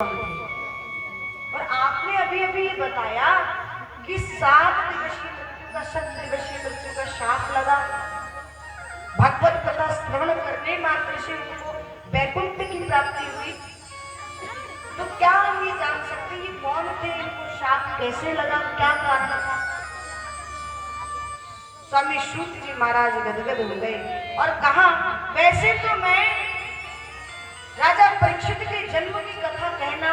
और आपने अभी अभी ये बताया कि 7 दिवसीय मृत्यु का 7 दिवसीय मृत्यु का शाप लगा। भगवत कथा श्रवण करने मात्र से उनको वैकुंठ की प्राप्ति हुई। तो क्या हम ये जान सकते ये कौन थे, इनको शाप कैसे लगा, क्या कारण था? स्वामी सूत जी महाराज गदगद हो गए और कहा, वैसे तो मैं राजा परीक्षित के जन्म की कथा कहना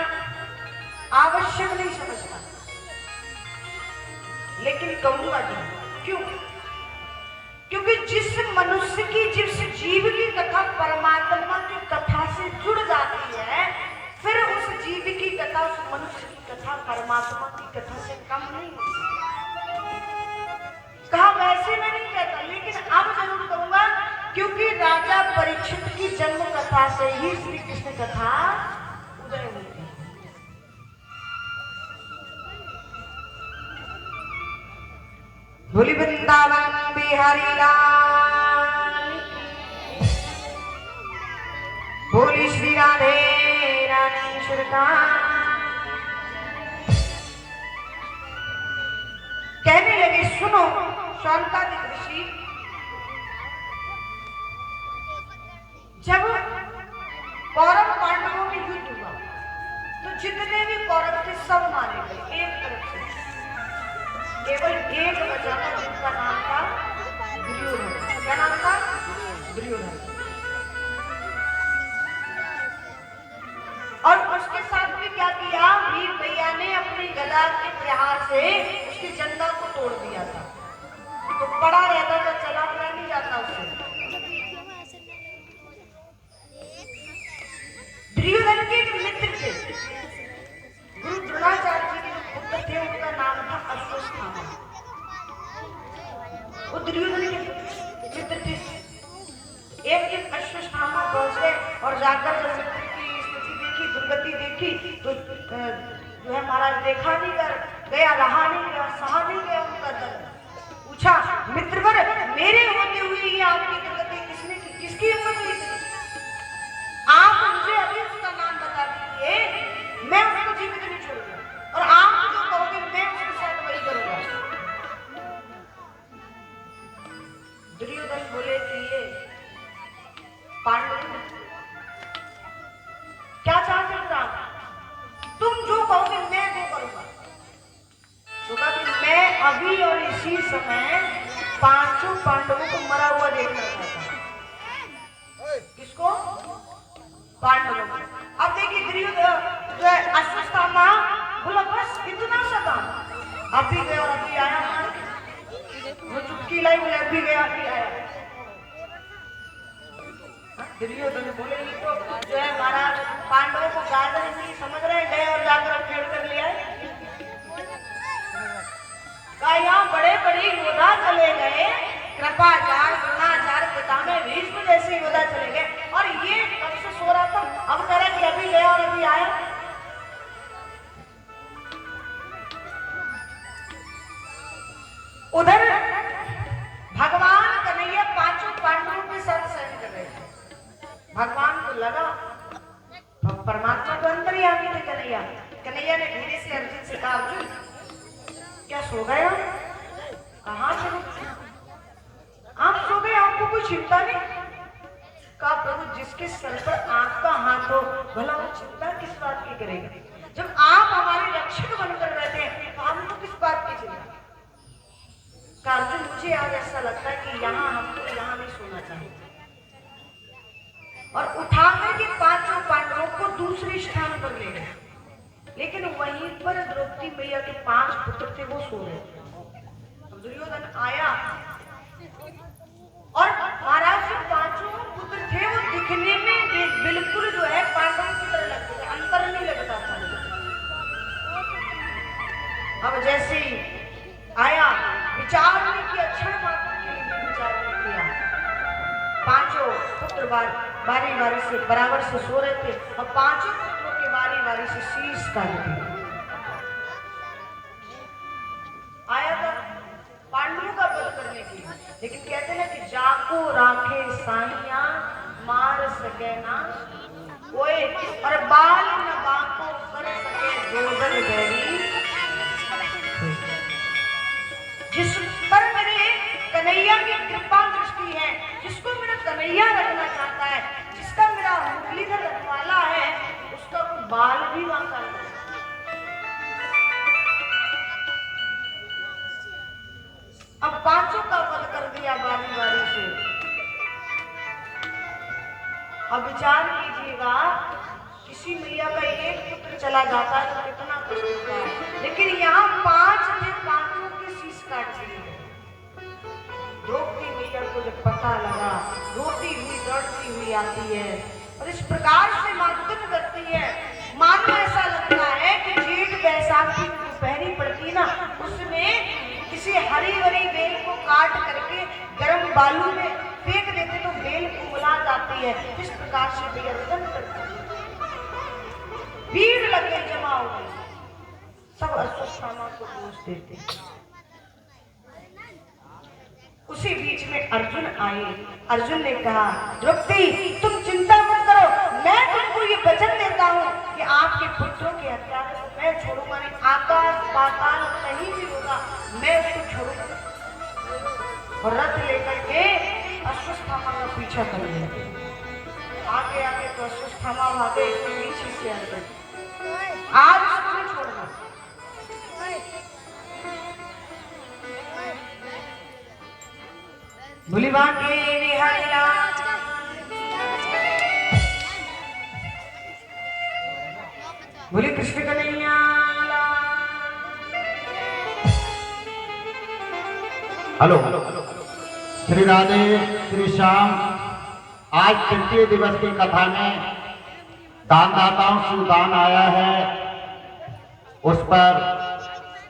आवश्यक नहीं समझता, लेकिन कहूंगा जी। क्यों? क्योंकि जिस मनुष्य की, जिस जीव की कथा परमात्मा की कथा से जुड़ जाती है, फिर उस जीव की कथा, उस मनुष्य की कथा परमात्मा की कथा से कम नहीं होती। कहा वैसे मैं नहीं कहता, लेकिन अब जरूर कहूंगा, क्योंकि राजा परीक्षित की जन्म कथा से ही श्री कृष्ण कथा उदय हुई थी। बोली वृंदावन बिहारी लाल, बोली श्री राधे रानी सरकार। कहने लगे, सुनो शौनकादिक ऋषि, जब कौरव पांडवों में युद्ध हुआ तो जितने भी कौरव थे सब मारे गए एक तरफ से। केवल एक बचा था जिसका नाम था दुर्योधन। क्या नाम था? दुर्योधन। और उसके साथ भी क्या किया, वीर भैया ने अपनी गदा के प्रहार से उसकी जंदा को तोड़ दिया था। तो पड़ा रहता था, चला फिरा नहीं जाता उससे। दुर्योधन के जो मित्र थे, गुरु द्रोणाचार्य जी के जो पुत्र थे, उनका नाम था अश्वत्थामा। वो दुर्योधन के मित्र थे। एक दिन अश्वत्थामा पहुंचे और जाकर जब मित्र की स्थिति देखी, दुर्गति देखी, तो जो है महाराज देखा नहीं कर गया, रहा नहीं गया, सहा नहीं गया उनका दर्द। पूछा, मित्रवर, मेरे होते हुए ये आपकी दुर्गति किसने की, किसकी हिम्मत हुई? आप मुझे अभी उसका नाम बता दीजिए, मैं उसको जीवित नहीं छोड़ूंगा, और आप जो कहोगे मैं उसके साथ वही करूंगा। दुर्योधन बोले कि ये पांडव क्या चाहते हो आप? तुम जो कहोगे मैं वो करूंगा। तो कहा कि मैं अभी और इसी समय 5 पांडवों को मरा हुआ देखना चाहता हूं। किसको? पांडवों को। अब देखिए दुर्योधन जो है अश्वत्थामा बोला, बस इतना सा काम, अभी गया और अभी आया। वो चुटकी लाई, बोले अभी गया अभी आया। दुर्योधन बोले, ये तो जो है महाराज पांडवों को गाजर नहीं समझ रहे, गए और जाकर खेल कर ले आए। कहा यहाँ बड़े बड़े योद्धा चले गए, कृपाचार्य, द्रोणाचार्य, पितामह भीष्म जैसे योद्धा चले गए, और ये कब से सो रहा था, अब कह रहा कि अभी गया और अभी आया। उधर भगवान कन्हैया 5 पांडवों के साथ सहन कर रहे थे। भगवान को लगा, परमात्मा तो अंतर्यामी थे कन्हैया। कन्हैया ने धीरे से अर्जुन से कहा, अर्जुन क्या सो गए? कहाँ से आप सो गए? आपको कोई चिंता नहीं? कहा, प्रभु जिसके सर पर आपका हाथ हो, भला वो चिंता किस बात की करेगा? जब आप हमारे रक्षक बनकर बैठे हैं तो हमको किस बात की चिंता? कहा, अर्जुन मुझे आज ऐसा लगता है कि यहाँ हमको यहाँ नहीं सोना चाहिए। और उठाने के 5 पांडवों को दूसरे स्थान पर ले गए, लेकिन वहीं पर द्रौपदी मैया के 5 पुत्र थे, वो सो रहे थे। दुर्योधन आया और महाराज जो 5 पुत्र थे वो दिखने में बिल्कुल जो है पांडवों की तरह लगते थे, अंतर नहीं लगता था। अब जैसे ही आया, विचार नहीं किया, क्षण मात्र के लिए विचार नहीं किया। 5 पुत्र बारी बारी से बराबर से सो रहे थे, और 5 पुत्रों के बारी बारी से शीश काट दिया। आया था पांडवों का वध करने के लिए, लेकिन कहते हैं कि जाको राखे साइया मार सके ना कोई, और बाल न बाको बाल भी बांका है। अब पांचों का वध कर दिया बारी बारी से। अब विचार कीजिएगा, किसी मैया का एक पुत्र चला जाता है तो कितना कष्ट होता है, लेकिन यहाँ 5 ने पांचों के शीश काट दिए। द्रौपदी मैया को जब पता लगा, रोती हुई दौड़ती हुई आती है और इस प्रकार से मातम करती है, मानो ऐसा लगता है कि जेठ बैसाख की दोपहरी पड़ती ना, उसमें किसी हरी भरी बेल को काट करके गर्म बालू में फेंक देते तो बेल कुमला जाती है। इस प्रकार से भैया रुदन करती है। भीड़ लगे जमा हो गई, सब अश्वत्थामा को दोष देते। उसी बीच में अर्जुन आए। अर्जुन ने कहा, द्रौपदी तुम चिंता मत करो, मैं तुमको ये वचन देता हूँ कि आपके पुत्रों के हत्यारे को मैं छोड़ूंगा नहीं। आकाश पाताल कहीं भी होगा, मैं उसको छोड़ूंगा। और रथ लेकर के अश्वत्थामा का पीछा कर लिया। आगे आगे तो अश्वत्थामा भागे, पीछे से अर्जुन। आज उसको नहीं छोड़ना। बोली बांके बिहारी लाल, बोली कृष्ण कन्हैया लाल। हेलो, श्री राधे श्री श्याम। आज तृतीय दिवस की कथा में दानदाताओं से दान आया है, उस पर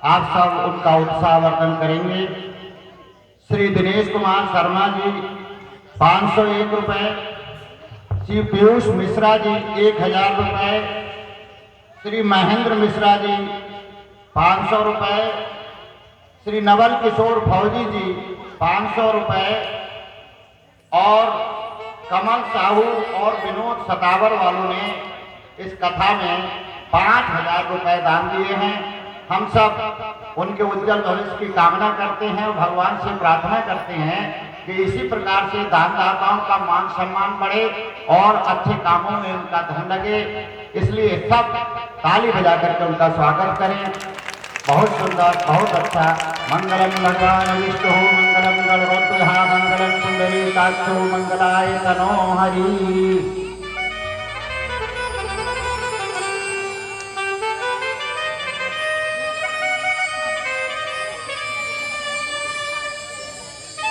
आप सब उनका उत्साहवर्धन करेंगे। श्री दिनेश कुमार शर्मा जी 501 रुपए, श्री पीयूष मिश्रा जी 1000 रुपए, श्री महेंद्र मिश्रा जी 500 रुपए, श्री नवल किशोर फौजी जी 500 रुपए और कमल साहू और विनोद सतावर वालों ने इस कथा में 5000 रुपए दान दिए हैं। हम सब उनके उज्जवल भविष्य की कामना करते हैं और भगवान से प्रार्थना करते हैं कि इसी प्रकार से दानदाताओं का मान सम्मान बढ़े और अच्छे कामों में उनका धन लगे। इसलिए सब ताली बजा करके उनका स्वागत करें। बहुत सुंदर, बहुत अच्छा। मंगलम भगवान विष्णु, मंगलम गणपति, मंगलम पुंडरीकाक्षो, मंगलाय तनो हरि।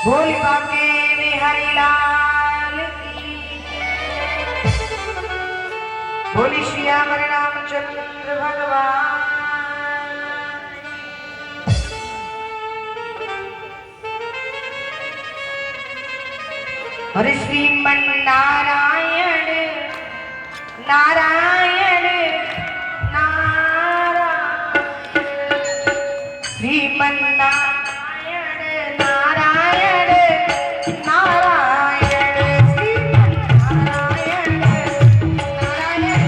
बोली बांके बिहारी लाल की, बोली श्याम रामचंद्र भगवान। हरे श्रीमन नारायण नारायण नारायण, श्रीमन नारायण नारायण नारायण, श्रीमन नारायण नारायण नारायण।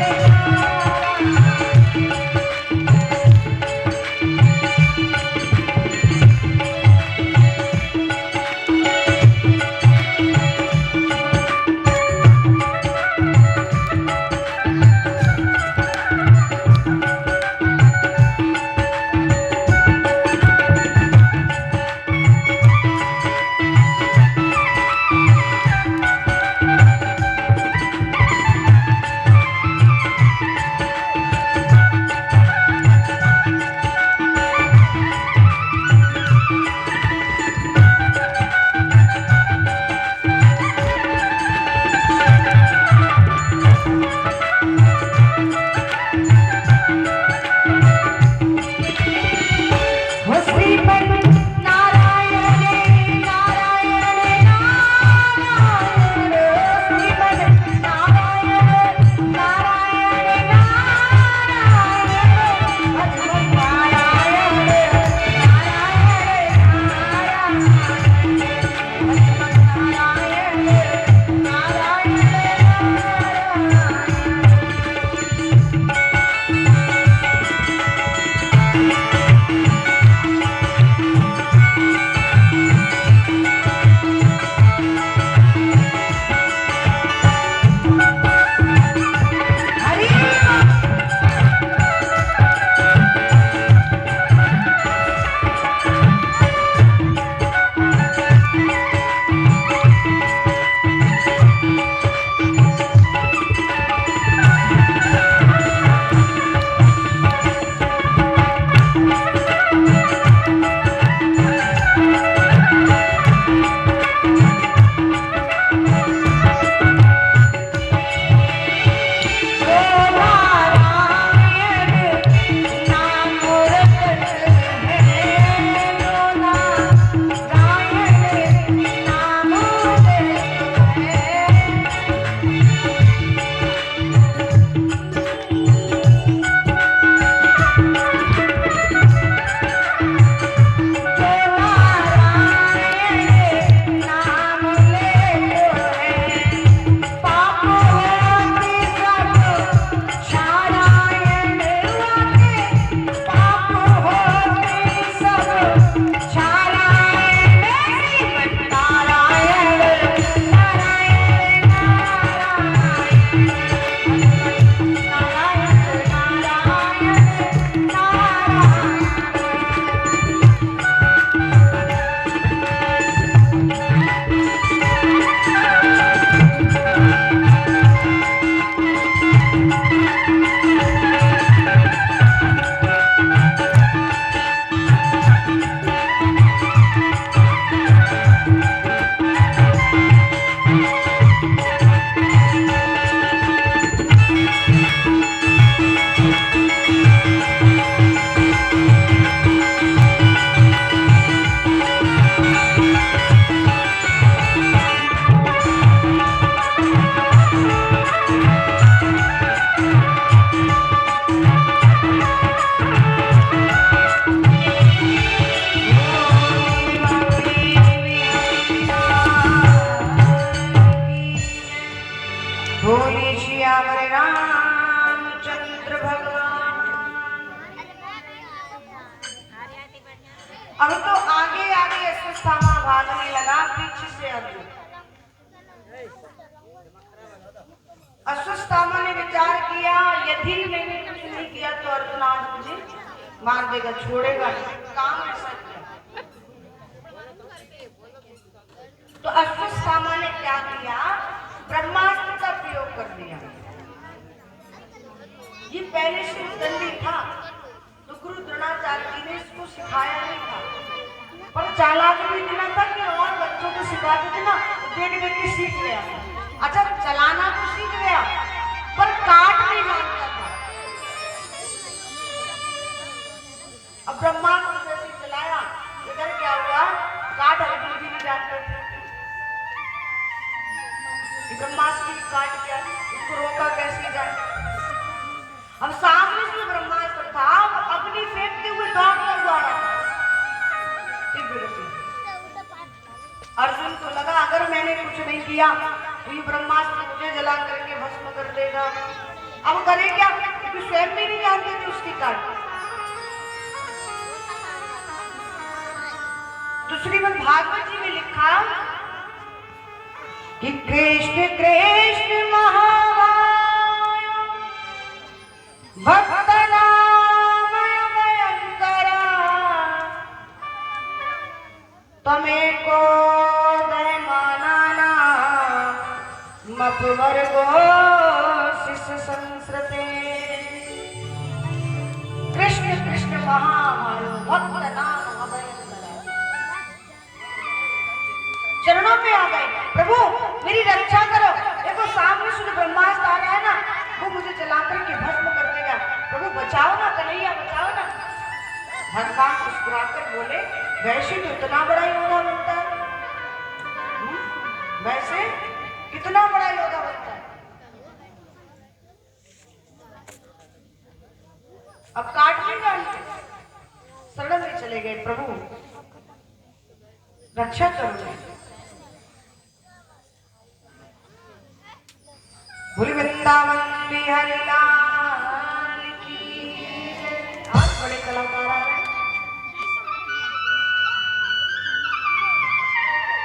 भागने लगा पीछे से अर्जुन। अश्वत्थामा ने विचार किया यदि मैंने कुछ नहीं किया तो अर्जुन आज मुझे मार देगा, छोड़ेगा नहीं। काम ऐसा किया तो अश्वत्थामा ने क्या किया, ब्रह्मास्त्र का प्रयोग कर दिया। ये पहले से उद्दंडी था तो गुरु द्रोणाचार्य जी ने इसको सिखाया नहीं था, पर चालाक भी इतना था कि और बच्चों को सिखाते थे ना, देख देख के सीख गया। अच्छा चलाना तो सीख गया पर काट नहीं जानता था। अब ब्रह्मास्त्र जैसे चलाया, इधर क्या हुआ, काट अर्जुन जी नहीं जानते थे। ब्रह्मास्त्र की काट गया, उसको रोका कैसे जाए। अब सामने से ब्रह्मास्त्र था, अपनी फेंकते हुए दौड़ता हुआ रहा। अर्जुन को लगा अगर मैंने कुछ नहीं किया तो ये ब्रह्मास्त्र मुझे जला करके भस्म कर देगा। अब करे क्या, क्योंकि स्वयं भी नहीं जानते थे उसकी काट। तो श्रीमद् भागवत जी में लिखा कि कृष्ण कृष्ण महावाय भक्त नामय भयंकरा तमेको दयमानाना मपवर्गो शिष्य संस्रते। कृष्ण कृष्ण महामायो भक्त नाम अभयंकरा। चरणों पे आ गए, प्रभु मेरी रक्षा करो। देखो सामने से ब्रह्मास्त्र आ रहा है ना, वो मुझे जला करके भस्म कर देगा। प्रभु बचाओ ना, कन्हैया बचाओ ना। भगवान मुस्कुराकर बोले वैसे तो इतना बड़ा योद्धा बनता है, वैसे कितना बड़ा योद्धा बनता है। अब काट नहीं जानते, शरण में चले गए, प्रभु रक्षा करो। बोले वृंदावन बिहारी लाल